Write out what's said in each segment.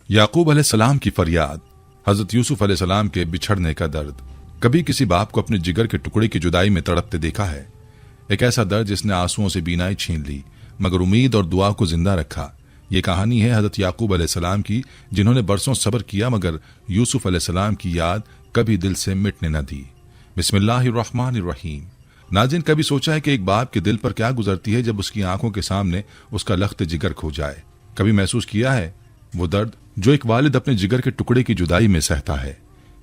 याकूब अलैहिस्सलाम की फरियाद, हजरत यूसुफ अलैहिस्सलाम के बिछड़ने का दर्द। कभी किसी बाप को अपने जिगर के टुकड़े की जुदाई में तड़पते देखा है? एक ऐसा दर्द जिसने आंसुओं से बीनाई छीन ली मगर उम्मीद और दुआ को जिंदा रखा। ये कहानी है हजरत याकूब अलैहिस्सलाम की, जिन्होंने बरसों सब्र किया मगर यूसुफ अलैहिस्सलाम की याद कभी दिल से मिटने न दी। बिस्मिल्लाहिर्रहमानिर्रहीम। नाज़रीन, कभी सोचा है कि एक बाप के दिल पर क्या गुजरती है जब उसकी आंखों के सामने उसका लख्त जिगर खो जाए? कभी महसूस किया है वो दर्द जो एक वालिद अपने जिगर के टुकड़े की जुदाई में सहता है?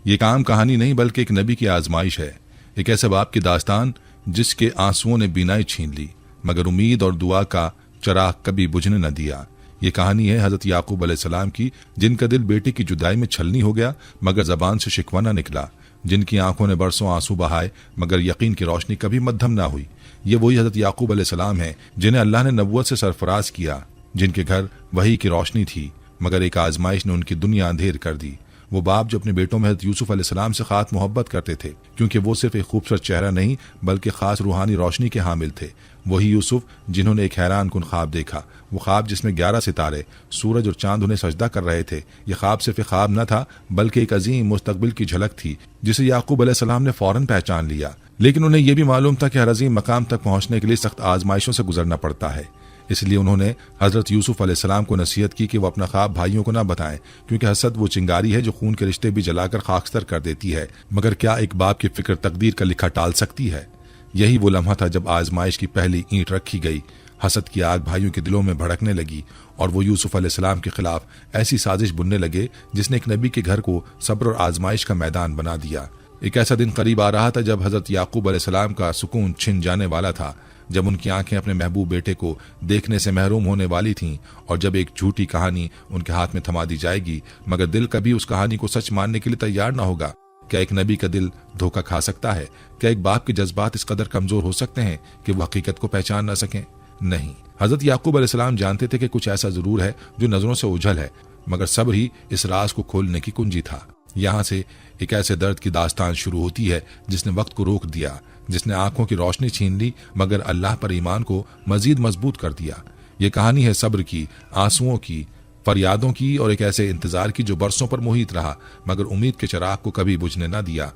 ये काम कहानी नहीं बल्कि एक नबी की आजमाइश है। एक ऐसे बाप की दास्तान जिसके आंसुओं ने बीनाई छीन ली मगर उम्मीद और दुआ का चराग कभी बुझने न दिया। ये कहानी है हजरत याकूब अलैहिस्सलाम की, जिनका दिल बेटे की जुदाई में छलनी हो गया मगर जबान से शिकवा न निकला, जिनकी आंखों ने बरसों आंसू बहाए मगर यकीन की रोशनी कभी मद्धम ना हुई। ये वही हजरत याकूब अलैहिस्सलाम हैं जिन्हें अल्लाह ने नबुव्वत से सरफराज किया, जिनके घर वही की रोशनी थी मगर एक आजमाइश ने उनकी दुनिया अंधेर कर दी। वो बाप जो अपने बेटों में हजरत यूसुफ अलैहिस्सलाम से खास मोहब्बत करते थे, क्योंकि वो सिर्फ एक खूबसूरत चेहरा नहीं बल्कि खास रूहानी रोशनी के हामिल थे। वही यूसुफ जिन्होंने एक हैरान कुन ख्वाब देखा, वो ख्वाब जिसमें 11 सितारे, सूरज और चांद उन्हें सजदा कर रहे थे। ये ख्वाब सिर्फ एक ख्वाब न था बल्कि एक अजीम मुस्तकबिल की झलक थी जिसे याकूब अलैहिस्सलाम ने फौरन पहचान लिया। लेकिन उन्हें यह भी मालूम था कि हर अजीम मकाम तक पहुंचने के लिए सख्त आजमाइशों से गुजरना पड़ता है। इसलिए उन्होंने हजरत यूसुफ अलैहिस्सलाम को नसीहत की कि वो अपना ख्वाब भाइयों को ना बताएं, क्योंकि हसद वो चिंगारी है जो खून के रिश्ते भी जलाकर खाकस्तर कर देती है। मगर क्या एक बाप की फिक्र तकदीर का लिखा टाल सकती है? यही वो लम्हा था जब आजमाइश की पहली ईंट रखी गई। हसद की आग भाइयों के दिलों में भड़कने लगी और वो यूसुफ अलैहिस्सलाम के खिलाफ ऐसी साजिश बुनने लगे जिसने एक नबी के घर को सब्र और आजमाइश का मैदान बना दिया। एक ऐसा दिन करीब आ रहा था जब हजरत याकूब अलैहिस्सलाम का सुकून छिन जाने वाला था, जब उनकी आंखें अपने महबूब बेटे को देखने से महरूम होने वाली थीं और जब एक झूठी कहानी उनके हाथ में थमा दी जाएगी मगर दिल कभी उस कहानी को सच मानने के लिए तैयार न होगा। क्या एक नबी का दिल धोखा खा सकता है? क्या एक बाप के जज्बात इस कदर कमजोर हो सकते हैं कि वो हकीकत को पहचान न सकें? नहीं, हजरत याकूब अलैहिस्सलाम जानते थे कि कुछ ऐसा जरूर है जो नजरों से ओझल है, मगर सब्र ही इस राज को खोलने की कुंजी था। यहाँ से एक ऐसे दर्द की दास्तान शुरू होती है जिसने वक्त को रोक दिया, जिसने आंखों की रोशनी छीन ली मगर अल्लाह पर ईमान को मजीद मजबूत कर दिया। ये कहानी है सब्र की, आंसुओं की, फरियादों की और एक ऐसे इंतजार की जो बरसों पर मुहित रहा मगर उम्मीद के चिराग को कभी बुझने न दिया।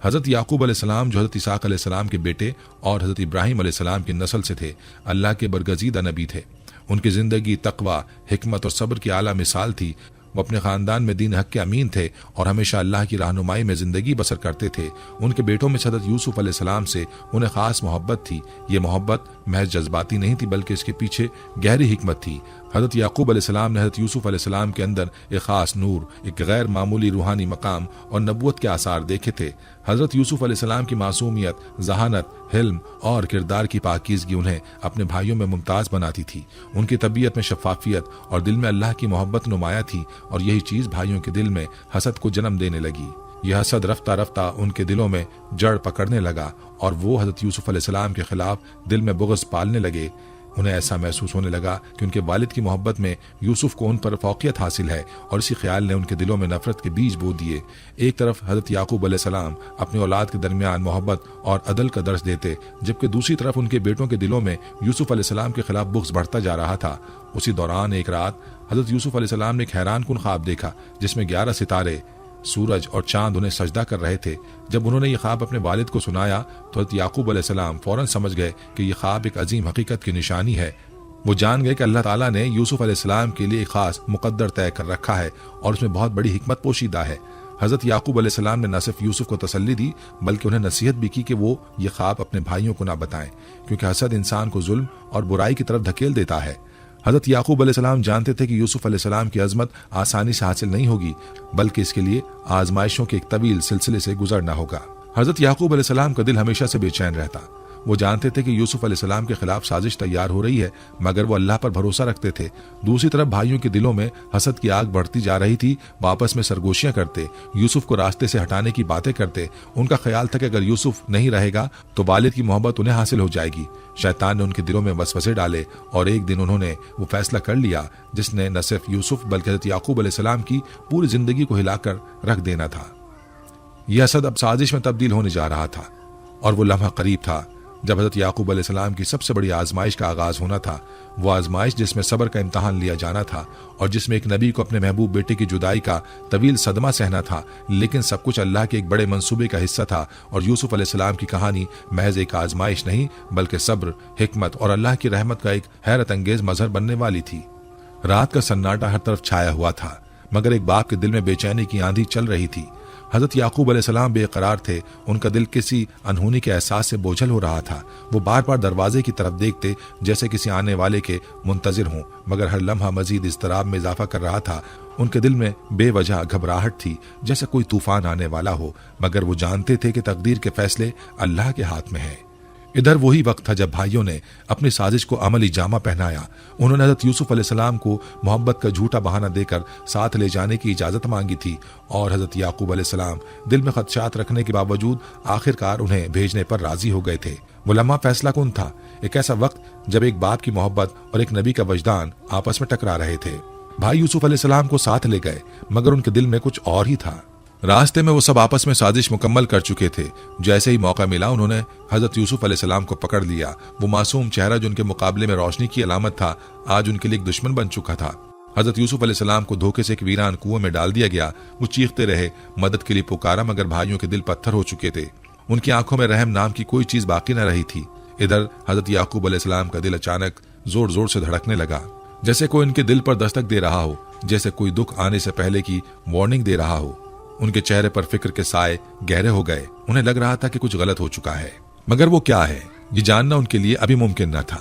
हजरत याकूब अलैहिस्सलाम जो हजरत इसहाक अलैहिस्सलाम के बेटे और हजरत इब्राहिम अलैहिस्सलाम की नस्ल से थे, अल्लाह के बरगजीदा नबी थे। उनकी जिंदगी तकवा, हिकमत और सब्र की आला मिसाल थी। वो अपने खानदान में दीन हक के अमीन थे और हमेशा अल्लाह की रहनुमाई में जिंदगी बसर करते थे। उनके बेटों में हजरत यूसुफ अलैहिस्सलाम से उन्हें खास मोहब्बत थी। ये मोहब्बत महज जज्बाती नहीं थी बल्कि इसके पीछे गहरी हिकमत थी। हजरत याकूब अलैहिस्सलाम ने हजरत यूसुफ अलैहिस्सलाम के अंदर एक खास नूर, एक गैर मामूली रूहानी मकाम और नबूवत के आसार देखे थे। हजरत यूसुफ अलैहिस्सलाम की मासूमियत, जहानत, हिल्म और किरदार की पाकीज़गी उन्हें अपने भाइयों में मुमताज बनाती थी। उनकी तबीयत में शफाफियत और दिल में अल्लाह की मोहब्बत नुमाया थी और यही चीज़ भाइयों के दिल में हसद को जन्म देने लगी। यह हसद रफ्ता रफ्ता उनके दिलों में जड़ पकड़ने लगा और वो हजरत यूसुफ अलैहिस्सलाम के खिलाफ दिल में बुग़्ज़ पालने लगे। उन्हें ऐसा महसूस होने लगा कि उनके वालिद की मोहब्बत में यूसुफ को उन पर फौकियत हासिल है और इसी ख्याल ने उनके दिलों में नफरत के बीज बो दिए। एक तरफ हजरत याकूब अलैहिस्सलाम अपनी औलाद के दरमियान मोहब्बत और अदल का दर्स देते, जबकि दूसरी तरफ उनके बेटों के दिलों में यूसुफ अलैहिस्सलाम के खिलाफ बुग़्ज़ बढ़ता जा रहा था। उसी दौरान एक रात हजरत यूसुफ अलैहिस्सलाम ने एक हैरान कुन ख्वाब देखा जिसमें 11 सितारे, सूरज और चांद उन्हें सजदा कर रहे थे। जब उन्होंने ये ख्वाब अपने वालिद को सुनाया तो हज़रत याकूब अलैहिस्सलाम फौरन समझ गए कि ये ख्वाब एक अजीम हकीकत की निशानी है। वो जान गए कि अल्लाह ताला ने यूसुफ अलैहिस्सलाम के लिए एक खास मुकद्दर तय कर रखा है और उसमें बहुत बड़ी हिकमत पोशीदा है। हज़रत याकूब अलैहिस्सलाम ने न सिर्फ यूसुफ को तसल्ली दी बल्कि उन्हें नसीहत भी की कि वो ये ख्वाब अपने भाइयों को ना बताएं, क्योंकि हसद इंसान को जुल्म और बुराई की तरफ धकेल देता है। हज़रत याकूब अलैहिस्सलाम जानते थे कि यूसुफ अलैहिस्सलाम की अजमत आसानी से हासिल नहीं होगी बल्कि इसके लिए आजमाइशों के एक तवील सिलसिले से गुजरना होगा। हज़रत याकूब अलैहिस्सलाम का दिल हमेशा से बेचैन रहता। वो जानते थे कि यूसुफ अलैहिस्सलाम के खिलाफ साजिश तैयार हो रही है मगर वो अल्लाह पर भरोसा रखते थे। दूसरी तरफ भाइयों के दिलों में हसद की आग बढ़ती जा रही थी। वो आपस में सरगोशियां करते, यूसुफ को रास्ते से हटाने की बातें करते। उनका ख्याल था कि अगर यूसुफ नहीं रहेगा तो वालिद की मोहब्बत उन्हें हासिल हो जाएगी। शैतान ने उनके दिलों में वसवसे डाले और एक दिन उन्होंने वो फैसला कर लिया जिसने न सिर्फ यूसुफ बल्कि हज़रत याकूब अलैहिस्सलाम की पूरी जिंदगी को हिलाकर रख देना था। यह हसद अब साजिश में तब्दील होने जा रहा था और वो लम्हा करीब था। जब हजरत याकूब अलैहिस्सलाम की सबसे बड़ी आजमाइश का आगाज होना था, वो आजमाइश जिसमें सब्र का इम्तहान लिया जाना था और जिसमें एक नबी को अपने महबूब बेटे की जुदाई का तवील सदमा सहना था, लेकिन सब कुछ अल्लाह के एक बड़े मंसूबे का हिस्सा था और यूसुफ अलैहिस्सलाम की कहानी महज एक आजमाइश नहीं बल्कि सब्र, हिकमत और अल्लाह की रहमत का एक हैरत अंगेज मजहर बनने वाली थी। रात का सन्नाटा हर तरफ छाया हुआ था, मगर एक बाप के दिल में बेचैनी की आंधी चल रही थी। हजरत याकूब अलैहिस्सलाम बेकरार थे, उनका दिल किसी अनहोनी के एहसास से बोझल हो रहा था। वो बार बार दरवाजे की तरफ देखते जैसे किसी आने वाले के मुंतजिर हों, मगर हर लम्हा मजीद इज़्तिराब में इजाफा कर रहा था। उनके दिल में बेवजह घबराहट थी जैसे कोई तूफान आने वाला हो, मगर वो जानते थे कि तकदीर के फैसले अल्लाह के हाथ में है। इधर वही वक्त था जब भाइयों ने अपनी साजिश को अमली जामा पहनाया। उन्होंने हज़रत यूसुफ अलैहिस्सलाम को मोहब्बत का झूठा बहाना देकर साथ ले जाने की इजाज़त मांगी थी और हज़रत याकूब अलैहिस्सलाम दिल में खदशात रखने के बावजूद आखिरकार उन्हें भेजने पर राजी हो गए थे। वो लम्हा फैसला कुन था, एक ऐसा वक्त जब एक बाप की मोहब्बत और एक नबी का वजदान आपस में टकरा रहे थे। भाई यूसुफ अलैहिस्सलाम को साथ ले गए, मगर उनके दिल में कुछ और ही था। रास्ते में वो सब आपस में साजिश मुकम्मल कर चुके थे। जैसे ही मौका मिला उन्होंने हजरत यूसुफ अलैहिस्सलाम को पकड़ लिया। वो मासूम चेहरा जो उनके मुकाबले में रोशनी की अलामत था, आज उनके लिए एक दुश्मन बन चुका था। हजरत यूसुफ अलैहिस्सलाम को धोखे से एक वीरान कुएं में डाल दिया गया। वो चीखते रहे, मदद के लिए पुकारा, मगर भाइयों के दिल पत्थर हो चुके थे। उनकी आंखों में रहम नाम की कोई चीज बाकी न रही थी। इधर हजरत याकूब अलैहिस्सलाम का दिल अचानक जोर जोर से धड़कने लगा, जैसे कोई उनके दिल पर दस्तक दे रहा हो, जैसे कोई दुख आने से पहले की वार्निंग दे रहा हो। उनके चेहरे पर फिक्र के साए गहरे हो गए। उन्हें लग रहा था कि कुछ गलत हो चुका है, मगर वो क्या है ये जानना उनके लिए अभी मुमकिन न था।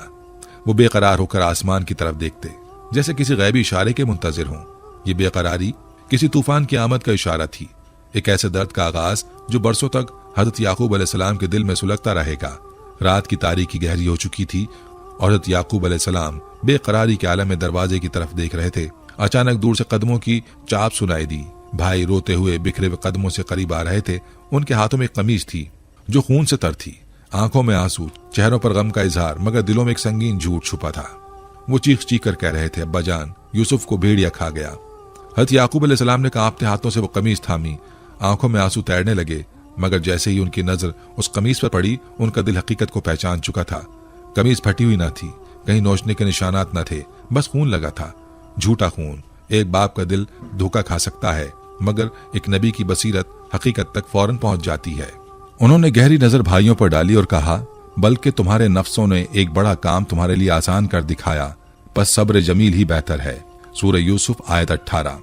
वो बेकरार होकर आसमान की तरफ देखते, जैसे किसी गैबी इशारे के मुंतजिर हों। ये बेकरारी किसी तूफान की आमद का इशारा थी, एक ऐसे दर्द का आगाज जो बरसों तक हजरत याकूब अलैहिस्सलाम के दिल में सुलगता रहेगा। रात की तारीकी गहरी हो चुकी थी और हजरत याकूब अलैहिस्सलाम बेकरारी के आलम में दरवाजे की तरफ देख रहे थे। अचानक दूर से कदमों की चाप सुनाई दी। भाई रोते हुए बिखरे हुए कदमों से करीब आ रहे थे। उनके हाथों में एक कमीज थी जो खून से तर थी, आंखों में आंसू, चेहरों पर गम का इजहार, मगर दिलों में एक संगीन झूठ छुपा था। वो चीख चीख कर कह रहे थे, अब्बा जान, यूसुफ को भेड़िया खा गया। हजरत याकूब अलैहिस्सलाम ने कांपते हाथों से वो कमीज थामी, आंखों में आंसू तैरने लगे, मगर जैसे ही उनकी नजर उस कमीज पर पड़ी, उनका दिल हकीकत को पहचान चुका था। कमीज फटी हुई न थी, कहीं नोचने के निशानात न थे, बस खून लगा था, झूठा खून। एक बाप का दिल धोखा खा सकता है, मगर एक नबी की बसीरत हकीकत तक फौरन पहुंच जाती है। उन्होंने गहरी नजर भाइयों पर डाली और कहा, बल्कि तुम्हारे नफ्सों ने एक बड़ा काम तुम्हारे लिए आसान कर दिखाया, बस सब्र जमील ही बेहतर है। सूरह यूसुफ आयत 18।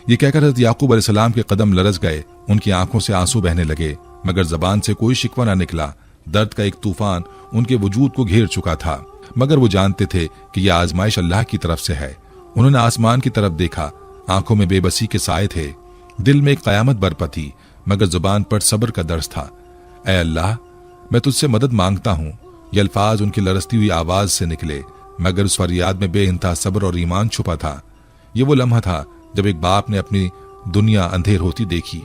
ये कहकर हज़रत याकूब अलैहिस्सलाम के कदम लरज़ गए, उनकी आंखों से आंसू बहने लगे, मगर जबान से कोई शिकवा न निकला। दर्द का एक तूफान उनके वजूद को घेर चुका था, मगर वो जानते थे कि यह आजमाइश अल्लाह की तरफ से है। उन्होंने आसमान की तरफ देखा, आंखों में बेबसी के साए थे, दिल में एक कयामत बरपा थी, मगर जुबान पर सब्र का दर्ज था। ऐ अल्लाह, मैं तुझसे मदद मांगता हूँ। ये अल्फाज उनकी लरसती हुई आवाज से निकले, मगर उस फरियाद में बेइंतहा सब्र और ईमान छुपा था। ये वो लम्हा था जब एक बाप ने अपनी दुनिया अंधेर होती देखी,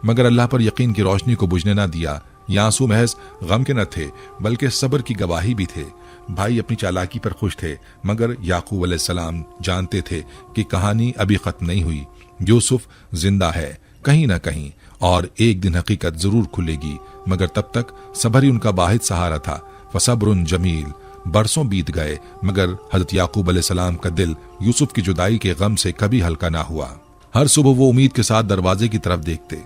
मगर अल्लाह पर यकीन की रोशनी को बुझने न दिया। ये आंसू महज गम के न थे, बल्कि सब्र की गवाही भी थे। भाई अपनी चालाकी पर खुश थे, मगर याकूब अलैहिस्सलाम जानते थे कि कहानी अभी खत्म नहीं हुई। यूसुफ जिंदा है कहीं ना कहीं, और एक दिन हकीकत जरूर खुलेगी, मगर तब तक सब्र ही उनका वाहिद सहारा था। फसब्रुन जमील। बरसों बीत गए, मगर हजरत याकूब अलैहिस्सलाम का दिल यूसुफ की जुदाई के गम से कभी हल्का ना हुआ। हर सुबह वो उम्मीद के साथ दरवाजे की तरफ देखते,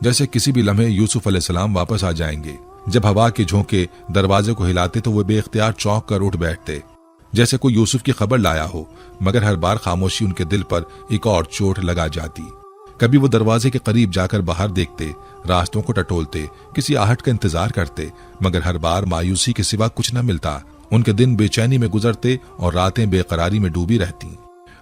जैसे किसी भी लम्हे यूसुफ अलैहिस्सलाम वापस आ जाएंगे। जब हवा के झोंके दरवाजे को हिलाते तो वो बेख्तियार चौंक कर उठ बैठते, जैसे कोई यूसुफ की खबर लाया हो, मगर हर बार खामोशी उनके दिल पर एक और चोट लगा जाती। कभी वो दरवाजे के करीब जाकर बाहर देखते, रास्तों को टटोलते, किसी आहट का इंतजार करते, मगर हर बार मायूसी के सिवा कुछ न मिलता। उनके दिन बेचैनी में गुजरते और रातें बेकरारी में डूबी रहती।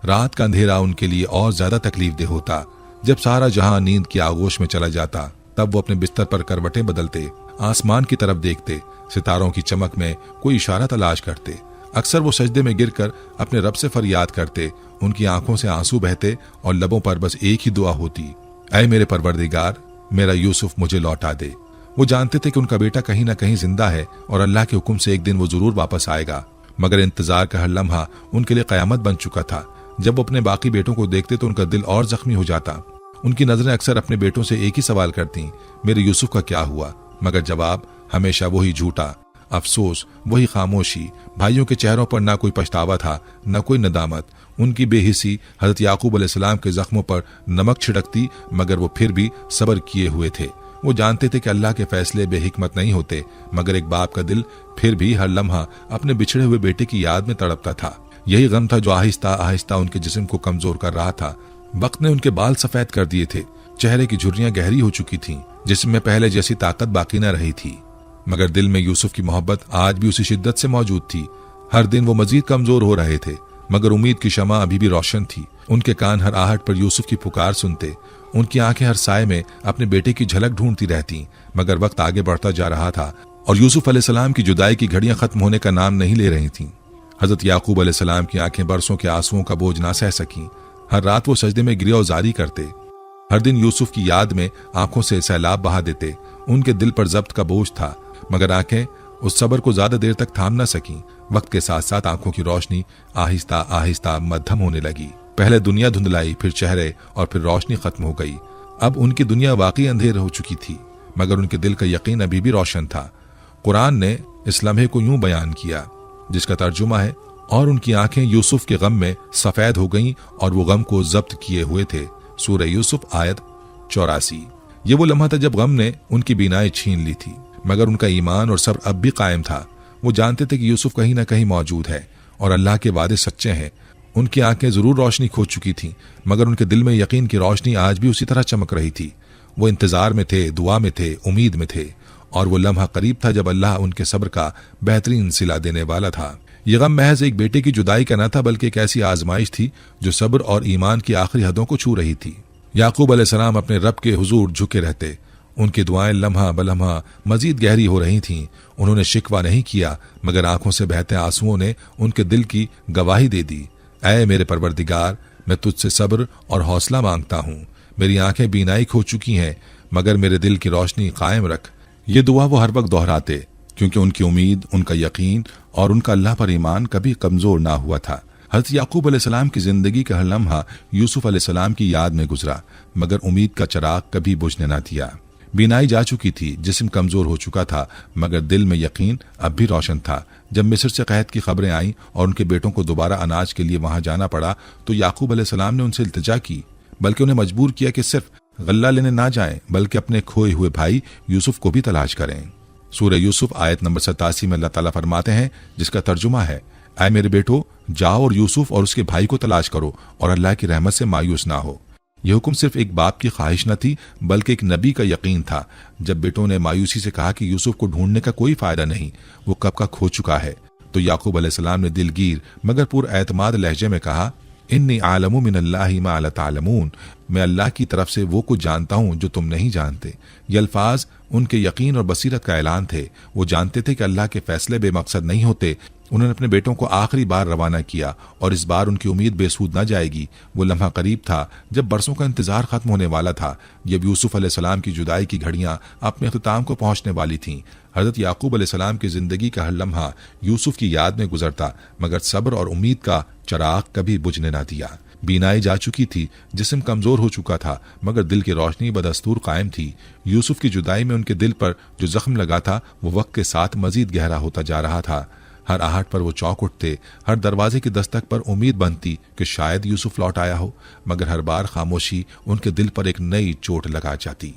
रात का अंधेरा उनके लिए और ज्यादा तकलीफ दे होता। जब सारा जहां नींद की आगोश में चला जाता, तब वो अपने बिस्तर पर करवटें बदलते, आसमान की तरफ देखते, सितारों की चमक में कोई इशारा तलाश करते। अक्सर वो सजदे में गिरकर अपने रब से फरियाद करते, उनकी आंखों से आंसू बहते और लबों पर बस एक ही दुआ होती, ऐ मेरे परवरदिगार, मेरा यूसुफ मुझे लौटा दे। वो जानते थे कि उनका बेटा कहीं ना कहीं जिंदा है और अल्लाह के हुक्म से एक दिन वो जरूर वापस आएगा, मगर इंतजार का हर लम्हा उनके लिए कयामत बन चुका था। जब वो अपने बाकी बेटों को देखते तो उनका दिल और जख्मी हो जाता। उनकी नजरें अक्सर अपने बेटों से एक ही सवाल करती, मेरे यूसुफ का क्या हुआ? मगर जवाब हमेशा वही झूठा, अफसोस, वही खामोशी। भाइयों के चेहरों पर ना कोई पछतावा था, न कोई नदामत। उनकी बेहिसी हजरत याकूब अलैहिस्सलाम के जख्मों पर नमक छिड़कती, मगर वो फिर भी सब्र किए हुए थे। वो जानते थे कि अल्लाह के फैसले बेहिकमत नहीं होते, मगर एक बाप का दिल फिर भी हर लम्हा अपने बिछड़े हुए बेटे की याद में तड़पता था। यही गम था जो आहिस्ता आहिस्ता उनके जिस्म को कमजोर कर रहा था। वक्त ने उनके बाल सफेद कर दिए थे, चेहरे की झुर्रियां गहरी हो चुकी थीं, जिस्म में पहले जैसी ताकत बाकी न रही थी, मगर दिल में यूसुफ की मोहब्बत आज भी उसी शिद्दत से मौजूद थी। हर दिन वो मजीद कमजोर हो रहे थे, मगर उम्मीद की शमा अभी भी रोशन थी। उनके कान हर आहट पर यूसुफ की पुकार सुनते, उनकी आंखें हर साए में अपने बेटे की झलक ढूंढती रहती। मगर वक्त आगे बढ़ता जा रहा था और यूसुफ अलैहिस्सलाम की जुदाई की घड़ियां खत्म होने का नाम नहीं ले रही थीं। हजरत याकूब अलैहिस्सलाम की आंखें बरसों के आंसुओं का बोझ ना सह सकीं। हर रात वो सजदे में गिरिया जारी करते, हर दिन यूसुफ की याद में आंखों से सैलाब बहा देते। उनके दिल पर जब्त का बोझ था, मगर आंखें उस सब्र को ज्यादा देर तक थाम न सकीं। वक्त के साथ साथ आंखों की रोशनी आहिस्ता आहिस्ता मध्यम होने लगी। पहले दुनिया धुंधलाई, फिर चेहरे और फिर रोशनी खत्म हो गई। अब उनकी दुनिया वाकई अंधेर हो चुकी थी, मगर उनके दिल का यकीन अभी भी रोशन था। कुरान ने इस लम्हे को यूं बयान किया, जिसका तर्जुमा है, और उनकी आंखें यूसुफ के गम में सफेद हो गईं और वो गम को जब्त किए हुए थे। सूरह यूसुफ आयत 84। ये वो लम्हा था जब गम ने उनकी बीनाई छीन ली थी, मगर उनका ईमान और सब्र अब भी कायम था। वो जानते थे कि यूसुफ कहीं ना कहीं मौजूद है और अल्लाह के वादे सच्चे हैं। उनकी आंखें जरूर रोशनी खो चुकी थीं, मगर उनके दिल में यकीन की रोशनी आज भी उसी तरह चमक रही थी। वो इंतजार में थे, दुआ में थे, उम्मीद में थे, और वो लम्हा करीब था जब अल्लाह उनके सब्र का बेहतरीन सिला देने वाला था। ये गम महज एक बेटे की जुदाई का न था, बल्कि एक ऐसी आजमाइश थी जो सब्र और ईमान की आखिरी हदों को छू रही थी। याकूब अलैहिस्सलाम अपने रब के हुजूर झुके रहते। उनकी दुआएं लम्हा बलम्हा मजीद गहरी हो रही थीं। उन्होंने शिकवा नहीं किया, मगर आंखों से बहते आंसुओं ने उनके दिल की गवाही दे दी। ऐ मेरे परवरदिगार, मैं तुझसे सब्र और हौसला मांगता हूँ। मेरी आंखें बीनाई खो चुकी हैं, मगर मेरे दिल की रोशनी कायम रख। ये दुआ वो हर वक्त दोहराते, क्योंकि उनकी उम्मीद, उनका यकीन और उनका अल्लाह पर ईमान कभी कमजोर ना हुआ था। हज़रत याकूब अलैहिस्सलाम की जिंदगी का हर लम्हा यूसुफ अलैहिस्सलाम की याद में गुजरा, मगर उम्मीद का चिराग कभी बुझने ना दिया। बीनाई जा चुकी थी, जिस्म कमजोर हो चुका था, मगर दिल में यकीन अब भी रोशन था। जब मिस्र से कैद की खबरें आईं और उनके बेटों को दोबारा अनाज के लिए वहां जाना पड़ा, तो याकूब अलैहिस्सलाम ने उनसे इल्तिजा की, बल्कि उन्हें मजबूर किया कि सिर्फ गल्ला लेने ना जाएं, बल्कि अपने खोए हुए भाई यूसुफ को भी तलाश करें। सूरह यूसुफ आयत नंबर 87 में अल्लाह ताला फरमाते हैं, जिसका तर्जुमा है, ऐ मेरे बेटो, जाओ और यूसुफ और उसके भाई को तलाश करो और अल्लाह की रहमत से मायूस ना हो। यह हुक्म सिर्फ एक बाप की ख्वाहिश न थी, बल्कि एक नबी का यकीन था। जब बेटों ने मायूसी से कहा कि यूसुफ को ढूंढने का कोई फायदा नहीं, वो कब का खो चुका है, तो याकूब अलैहिस्सलाम ने दिलगीर मगर पुरएतमाद लहजे में कहा, इन्नी आलमु मिनल्लाहि मा ला तालमून, मैं अल्लाह की तरफ से वो कुछ जानता हूँ जो तुम नहीं जानते। ये अल्फाज उनके यकीन और बसीरत का ऐलान थे। वो जानते थे कि अल्लाह के फैसले बेमकसद नहीं होते। उन्होंने अपने बेटों को आखिरी बार रवाना किया और इस बार उनकी उम्मीद बेसूद न जाएगी। वो लम्हा करीब था जब बरसों का इंतजार खत्म होने वाला था, जब यूसुफ अलैहिस्सलाम की जुदाई की घड़ियां अपने अख्ताम को पहुंचने वाली थीं। हजरत याकूब अलैहिस्सलाम की जिंदगी का हर लम्हा यूसुफ की याद में गुजरता, मगर सब्र और उम्मीद का चिराग कभी बुझने न दिया। बीनाई जा चुकी थी, जिस्म कमजोर हो चुका था, मगर दिल की रोशनी बदस्तूर कायम थी। यूसुफ की जुदाई में उनके दिल पर जो जख्म लगा था, वो वक्त के साथ मजीद गहरा होता जा रहा था। हर आहट पर वो चौंक उठते, हर दरवाजे की दस्तक पर उम्मीद बनती कि शायद यूसुफ लौट आया हो, मगर हर बार खामोशी उनके दिल पर एक नई चोट लगा जाती।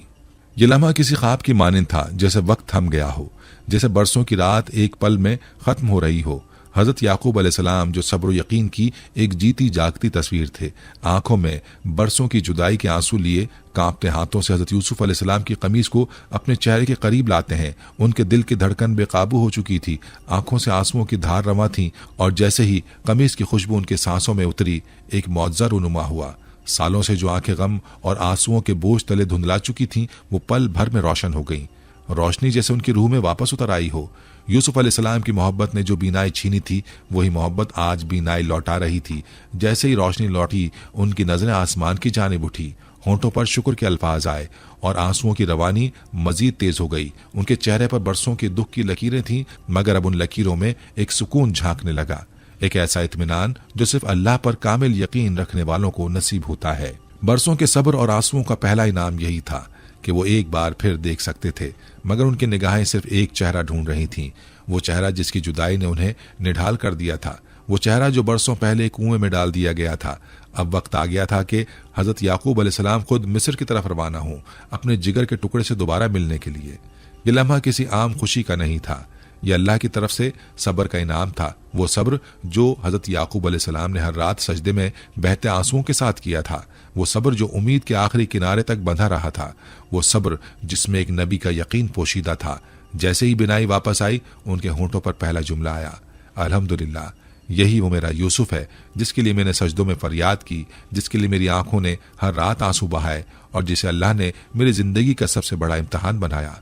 ये लम्हा किसी ख्वाब की मानिंद था, जैसे वक्त थम गया हो, जैसे बरसों की रात एक पल में खत्म हो रही हो। हजरत याकूब अलैहिस्सलाम जो सब्र व यकीन की एक जीती जागती तस्वीर थे, आंखों में बरसों की जुदाई के आंसू लिए कांपते हाथों से हजरत यूसुफ अलैहिस्सलाम की कमीज को अपने चेहरे के करीब लाते हैं। उनके दिल की धड़कन बेकाबू हो चुकी थी, आंखों से आंसुओं की धार रवां थी, और जैसे ही कमीज की खुशबू उनके सांसों में उतरी, एक मौजज़ा रूनुमा हुआ। सालों से जो आंखें गम और आंसुओं के बोझ तले धुंधला चुकी थीं, वो पल भर में रोशन हो गईं। रोशनी जैसे उनकी रूह में वापस उतर आई हो। यूसुफ अलैहिस्सलाम की मोहब्बत ने जो बीनाई छीनी थी, वही मोहब्बत आज बीनाई लौटा रही थी। जैसे ही रोशनी लौटी, उनकी नजरें आसमान की जानिब उठी, होंठों पर शुक्र के अल्फाज आए और आंसुओं की रवानी मजीद तेज हो गई। उनके चेहरे पर बरसों की दुख की लकीरें थीं, मगर अब उन लकीरों में एक सुकून झांकने लगा, एक ऐसा इत्मीनान जो सिर्फ अल्लाह पर कामिल यकीन रखने वालों को नसीब होता है। बरसों के सब्र और आंसुओं का पहला इनाम यही था कि वो एक बार फिर देख सकते थे, मगर उनकी निगाहें सिर्फ एक चेहरा ढूंढ रही थीं, وہ چہرہ جس کی جدائی نے انہیں نڈھال کر دیا تھا، وہ چہرہ جو برسوں پہلے کنویں میں ڈال دیا گیا تھا۔ اب وقت آ گیا تھا کہ حضرت یعقوب علیہ السلام خود مصر کی طرف روانہ ہوں اپنے جگر کے ٹکڑے سے دوبارہ ملنے کے لیے۔ یہ لمحہ کسی عام خوشی کا نہیں تھا، یہ اللہ کی طرف سے صبر کا انعام تھا، وہ صبر جو حضرت یعقوب علیہ السلام نے ہر رات سجدے میں بہتے آنسوؤں کے ساتھ کیا تھا، وہ صبر جو امید کے آخری کنارے تک بندھا رہا تھا، وہ صبر جس میں ایک نبی کا یقین پوشیدہ تھا۔ جیسے ہی بینائی واپس آئی، ان کے ہونٹوں پر پہلا جملہ آیا، الحمدللہ، یہی وہ میرا یوسف ہے جس کے لیے میں نے سجدوں میں فریاد کی، جس کے لیے میری آنکھوں نے ہر رات آنسو بہائے، اور جسے اللہ نے میری زندگی کا سب سے بڑا امتحان بنایا۔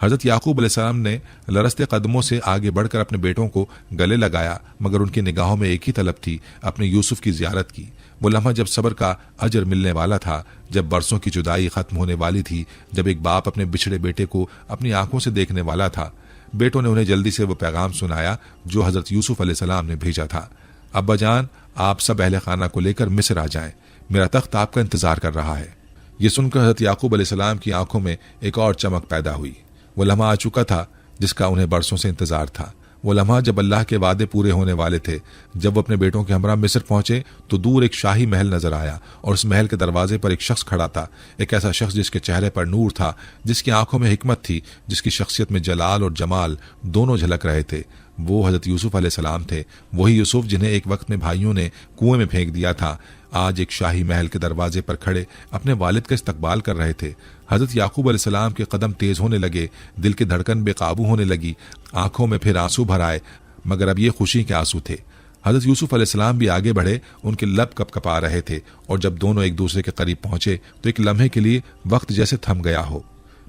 حضرت یعقوب علیہ السلام نے لرزتے قدموں سے آگے بڑھ کر اپنے بیٹوں کو گلے لگایا، مگر ان کی نگاہوں میں ایک ہی طلب تھی، اپنے یوسف کی زیارت کی۔ وہ لمحہ جب صبر کا اجر ملنے والا تھا، جب برسوں کی جدائی ختم ہونے والی تھی، جب ایک باپ اپنے بچھڑے بیٹے کو اپنی آنکھوں سے دیکھنے والا تھا۔ بیٹوں نے انہیں جلدی سے وہ پیغام سنایا جو حضرت یوسف علیہ السلام نے بھیجا تھا، ابا جان، آپ سب اہل خانہ کو لے کر مصر آ جائیں، میرا تخت آپ کا انتظار کر رہا ہے۔ یہ سن کر حضرت یعقوب علیہ السلام کی آنکھوں میں ایک اور چمک پیدا ہوئی۔ وہ لمحہ آ چکا تھا جس کا انہیں برسوں سے انتظار تھا، وہ لمحہ جب اللہ کے وعدے پورے ہونے والے تھے۔ جب وہ اپنے بیٹوں کے ہمراہ مصر پہنچے تو دور ایک شاہی محل نظر آیا، اور اس محل کے دروازے پر ایک شخص کھڑا تھا، ایک ایسا شخص جس کے چہرے پر نور تھا، جس کی آنکھوں میں حکمت تھی، جس کی شخصیت میں جلال اور جمال دونوں جھلک رہے تھے۔ وہ حضرت یوسف علیہ السلام تھے، وہی یوسف جنہیں ایک وقت میں بھائیوں نے کنویں میں پھینک دیا تھا، آج ایک شاہی محل کے دروازے پر کھڑے اپنے والد کا استقبال کر رہے تھے۔ حضرت یعقوب علیہ السلام کے قدم تیز ہونے لگے، دل کی دھڑکن بے قابو ہونے لگی، آنکھوں میں پھر آنسو بھر آئے، مگر اب یہ خوشی کے آنسو تھے۔ حضرت یوسف علیہ السلام بھی آگے بڑھے، ان کے لب کپ کپا رہے تھے، اور جب دونوں ایک دوسرے کے قریب پہنچے تو ایک لمحے کے لیے وقت جیسے تھم گیا ہو۔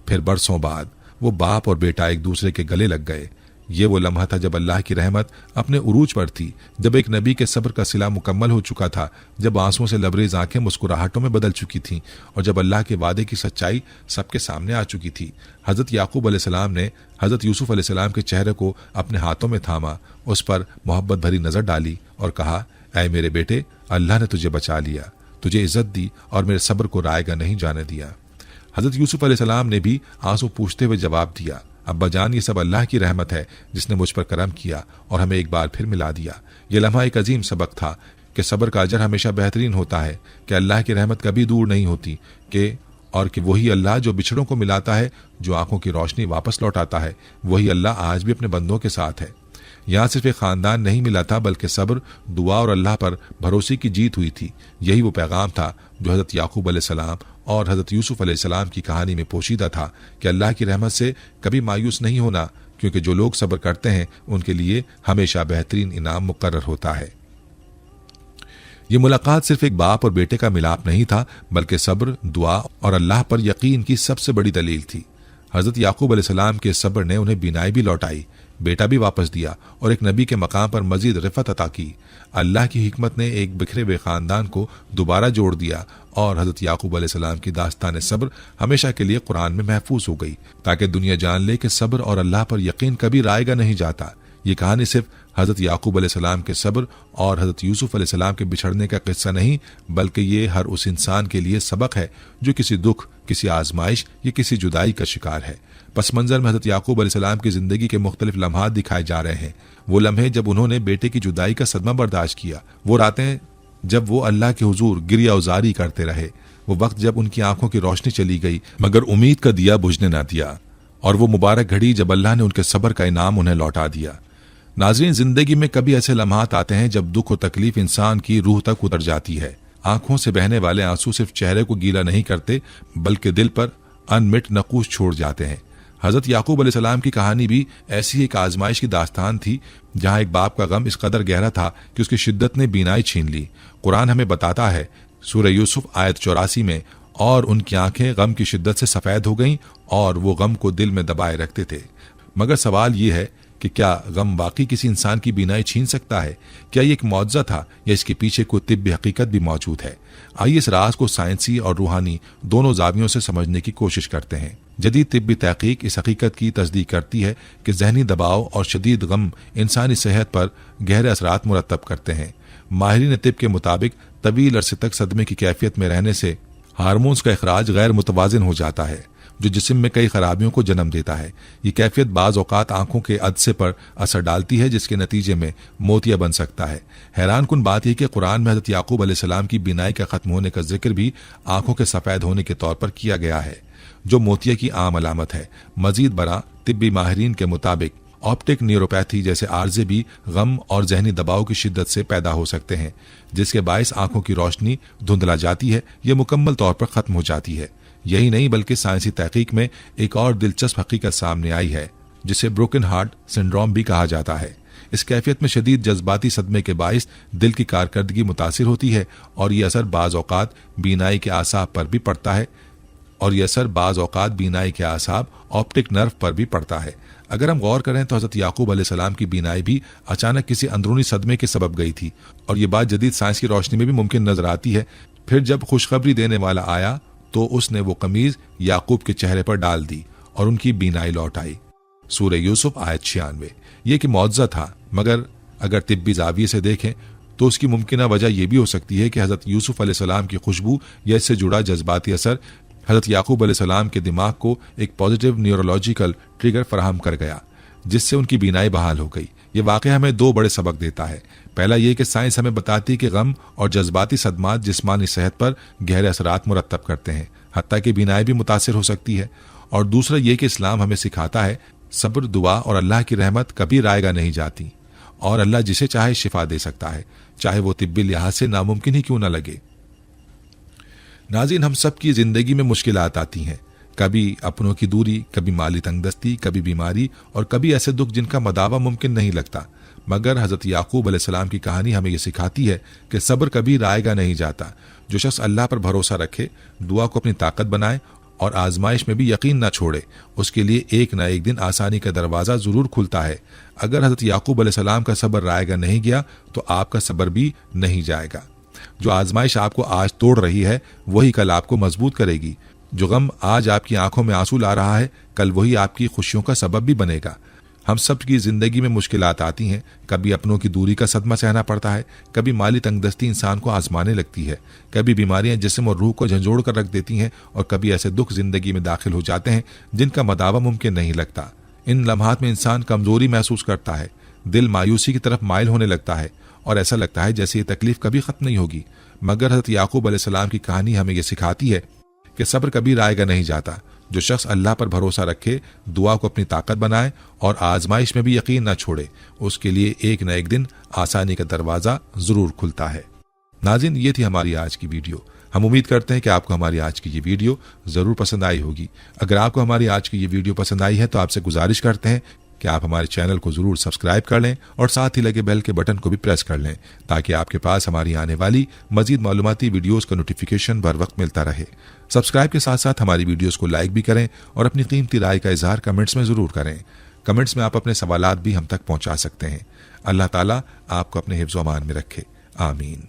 پھر برسوں بعد وہ باپ اور بیٹا ایک دوسرے کے گلے لگ گئے۔ یہ وہ لمحہ تھا جب اللہ کی رحمت اپنے عروج پر تھی، جب ایک نبی کے صبر کا صلہ مکمل ہو چکا تھا، جب آنسوؤں سے لبریز آنکھیں مسکراہٹوں میں بدل چکی تھیں، اور جب اللہ کے وعدے کی سچائی سب کے سامنے آ چکی تھی۔ حضرت یعقوب علیہ السلام نے حضرت یوسف علیہ السلام کے چہرے کو اپنے ہاتھوں میں تھاما، اس پر محبت بھری نظر ڈالی اور کہا، اے میرے بیٹے، اللہ نے تجھے بچا لیا، تجھے عزت دی اور میرے صبر کو رائے گا نہیں جانے دیا۔ حضرت یوسف علیہ السلام نے بھی آنسو پوچھتے ہوئے جواب دیا، ابا جان، یہ سب اللہ کی رحمت ہے جس نے مجھ پر کرم کیا اور ہمیں ایک بار پھر ملا دیا۔ یہ لمحہ ایک عظیم سبق تھا کہ صبر کا اجر ہمیشہ بہترین ہوتا ہے، کہ اللہ کی رحمت کبھی دور نہیں ہوتی، کہ وہی اللہ جو بچھڑوں کو ملاتا ہے، جو آنکھوں کی روشنی واپس لوٹاتا ہے، وہی اللہ آج بھی اپنے بندوں کے ساتھ ہے۔ یہاں صرف ایک خاندان نہیں ملا تھا، بلکہ صبر، دعا اور اللہ پر بھروسے کی جیت ہوئی تھی۔ یہی وہ پیغام تھا جو حضرت یعقوب علیہ السلام اور حضرت یوسف علیہ السلام کی کہانی میں پوشیدہ تھا، کہ اللہ کی رحمت سے کبھی مایوس نہیں ہونا، کیونکہ جو لوگ صبر کرتے ہیں ان کے لیے ہمیشہ بہترین انعام مقرر ہوتا ہے۔ یہ ملاقات صرف ایک باپ اور بیٹے کا ملاپ نہیں تھا، بلکہ صبر، دعا اور اللہ پر یقین کی سب سے بڑی دلیل تھی۔ حضرت یعقوب علیہ السلام کے صبر نے انہیں بینائی بھی لوٹائی، بیٹا بھی واپس دیا، اور ایک نبی کے مقام پر مزید رفعت عطا کی۔ اللہ کی حکمت نے ایک بکھرے ہوئے خاندان کو دوبارہ جوڑ دیا، اور حضرت یعقوب علیہ السلام کی داستان صبر ہمیشہ کے لیے قرآن میں محفوظ ہو گئی، تاکہ دنیا جان لے کہ صبر اور اللہ پر یقین کبھی رائے گا نہیں جاتا۔ یہ کہانی صرف حضرت یعقوب علیہ السلام کے صبر اور حضرت یوسف علیہ السلام کے بچھڑنے کا قصہ نہیں، بلکہ یہ ہر اس انسان کے لیے سبق ہے جو کسی دکھ، کسی آزمائش یا کسی جدائی کا شکار ہے۔ پس منظر میں حضرت یعقوب علیہ السلام کی زندگی کے مختلف لمحات دکھائے جا رہے ہیں، وہ لمحے جب انہوں نے بیٹے کی جدائی کا صدمہ برداشت کیا، وہ راتیں جب وہ اللہ کے حضور گریہ ازاری کرتے رہے، وہ وقت جب ان کی آنکھوں کی روشنی چلی گئی مگر امید کا دیا بجھنے نہ دیا، اور وہ مبارک گھڑی جب اللہ نے ان کے صبر کا انعام انہیں لوٹا دیا۔ ناظرین، زندگی میں کبھی ایسے لمحات آتے ہیں جب دکھ و تکلیف انسان کی روح تک اتر جاتی ہے۔ آنکھوں سے بہنے والے آنسو صرف چہرے کو گیلا نہیں کرتے، بلکہ دل پر انمٹ نقوش چھوڑ جاتے ہیں۔ حضرت یعقوب علیہ السلام کی کہانی بھی ایسی ایک آزمائش کی داستان تھی، جہاں ایک باپ کا غم اس قدر گہرا تھا کہ اس کی شدت نے بینائی چھین لی۔ قرآن ہمیں بتاتا ہے سورہ یوسف آیت 84 میں، اور ان کی آنکھیں غم کی شدت سے سفید ہو گئیں اور وہ غم کو دل میں دبائے رکھتے تھے۔ مگر سوال یہ ہے کہ کیا غم واقعی کسی انسان کی بینائی چھین سکتا ہے؟ کیا یہ ایک معجزہ تھا یا اس کے پیچھے کوئی طبی حقیقت بھی موجود ہے؟ آئیے اس راز کو سائنسی اور روحانی دونوں زاویوں سے سمجھنے کی کوشش کرتے ہیں۔ جدید طبی تحقیق اس حقیقت کی تصدیق کرتی ہے کہ ذہنی دباؤ اور شدید غم انسانی صحت پر گہرے اثرات مرتب کرتے ہیں۔ ماہرین طب کے مطابق طویل عرصے تک صدمے کی کیفیت میں رہنے سے ہارمونز کا اخراج غیر متوازن ہو جاتا ہے۔ जो जिस्म में कई खराबियों को जन्म देता है। ये कैफियत बाज औकात आंखों के अदसे पर असर डालती है, जिसके नतीजे में मोतिया बन सकता है। हैरान कुन बात यह कि कुरान में हज़रत याकूब अलैहिस्सलाम की बीनाई का खत्म होने का जिक्र भी आंखों के सफ़ेद होने के तौर पर किया गया है, जो मोतिया की आम अलामत है। मजीद बरा तिब्बी माहिरीन के मुताबिक ऑप्टिक न्यूरोपैथी जैसे आर्जे भी गम और जहनी दबाव की शिद्दत से पैदा हो सकते हैं, जिसके बायस आंखों की रोशनी धुंधला जाती है या मुकम्मल तौर पर खत्म हो जाती है। यही नहीं बल्कि साइंसी तहकीक में एक और दिलचस्प हकीकत सामने आई है, जिसे ब्रोकन हार्ट सिंड्रोम भी कहा जाता है। इस कैफियत में शदीद जज्बाती सदमे के बायस दिल की कारकर्दगी मुतासिर होती है और ये असर बाज़ औक़ात बीनाई के आसाब पर भी पड़ता है ऑप्टिक नर्व पर भी पड़ता है। अगर हम गौर करें तो हज़रत याकूब अलैहिस्सलाम की बीनाई भी अचानक किसी अंदरूनी सदमे के सबब गई थी, और ये बात जदीद साइंस की रोशनी में भी मुमकिन नजर आती है। फिर जब खुशखबरी देने वाला आया तो उसने वो कमीज याकूब के चेहरे पर डाल दी और उनकी बीनाई लौट आई। सूरह यूसुफ आयत 96। ये कि मौजज़ा था, मगर अगर तिब्बी जाविये से देखें तो उसकी मुमकिन वजह यह भी हो सकती है कि हज़रत यूसुफ अलैहिस्सलाम की खुशबू या इससे जुड़ा जज्बाती असर हज़रत याकूब अलैहिस्सलाम के दिमाग को एक पॉजिटिव न्यूरोलॉजिकल ट्रिगर फराहम कर गया, जिससे उनकी बीनाई बहाल हो गई। ये वाक़या हमें दो बड़े सबक देता है। पहला ये कि साइंस हमें बताती है कि गम और जज्बाती सदमात जिस्मानी सेहत पर गहरे असरात मुरत्तब करते हैं, हत्ता कि बीनाई भी मुतासिर हो सकती है। और दूसरा ये कि इस्लाम हमें सिखाता है सब्र, दुआ और अल्लाह की रहमत कभी रायगा नहीं जाती, और अल्लाह जिसे चाहे शिफा दे सकता है, चाहे वो तिब्बी लिहाज से नामुमकिन ही क्यों न लगे। नाज़रीन, हम सब की ज़िंदगी में मुश्किलात आती हैं, कभी अपनों की दूरी, कभी माली तंगदस्ती, कभी बीमारी और कभी ऐसे दुख जिनका मदावा मुमकिन नहीं लगता। मगर हज़रत याकूब अलैहिस्सलाम की कहानी हमें यह सिखाती है कि सब्र कभी रायगा नहीं जाता। जो शख्स अल्लाह पर भरोसा रखे, दुआ को अपनी ताकत बनाए और आजमाइश में भी यकीन न छोड़े, उसके लिए एक न एक दिन आसानी का दरवाज़ा ज़रूर खुलता है। अगर हज़रत याकूब अलैहिस्सलाम का सब्र रायगा नहीं गया तो आपका सब्र भी नहीं जाएगा। जो आजमाइश आपको आज तोड़ रही है वही कल आपको मजबूत करेगी। जो गम आज आपकी आंखों में आंसू ला रहा है, कल वही आपकी खुशियों का सबब भी बनेगा। हम सब की जिंदगी में मुश्किलात आती हैं, कभी अपनों की दूरी का सदमा सहना पड़ता है, कभी माली तंगदस्ती इंसान को आजमाने लगती है, कभी बीमारियां जिस्म और रूह को झंझोड़ कर रख देती हैं, और कभी ऐसे दुख जिंदगी में दाखिल हो जाते हैं जिनका मदावा मुमकिन नहीं लगता। इन लम्हात में इंसान कमजोरी महसूस करता है, दिल मायूसी की तरफ माइल होने लगता है और ऐसा लगता है जैसे ये तकलीफ कभी खत्म नहीं होगी। मगर हज़रत याकूब अलैहिस्सलाम की कहानी हमें यह सिखाती है कि सब्र कभी रायगा नहीं जाता। जो शख्स अल्लाह पर भरोसा रखे, दुआ को अपनी ताकत बनाए और आजमाइश में भी यकीन न छोड़े, उसके लिए एक न एक दिन आसानी का दरवाज़ा ज़रूर खुलता है। नाज़रीन, ये थी हमारी आज की वीडियो। हम उम्मीद करते हैं कि आपको हमारी आज की ये वीडियो ज़रूर पसंद आई होगी। अगर आपको हमारी आज की ये वीडियो पसंद आई है तो आपसे गुजारिश करते हैं कि आप हमारे चैनल को ज़रूर सब्सक्राइब कर लें और साथ ही लगे बेल के बटन को भी प्रेस कर लें, ताकि आपके पास हमारी आने वाली मज़ीद मालूमाती वीडियोस का नोटिफिकेशन बर वक्त मिलता रहे। सब्सक्राइब के साथ साथ हमारी वीडियोस को लाइक भी करें और अपनी कीमती राय का इजहार कमेंट्स में ज़रूर करें। कमेंट्स में आप अपने सवालात भी हम तक पहुँचा सकते हैं। अल्लाह ताला आपको अपने हिफ्ज़ व अमान में रखे। आमीन।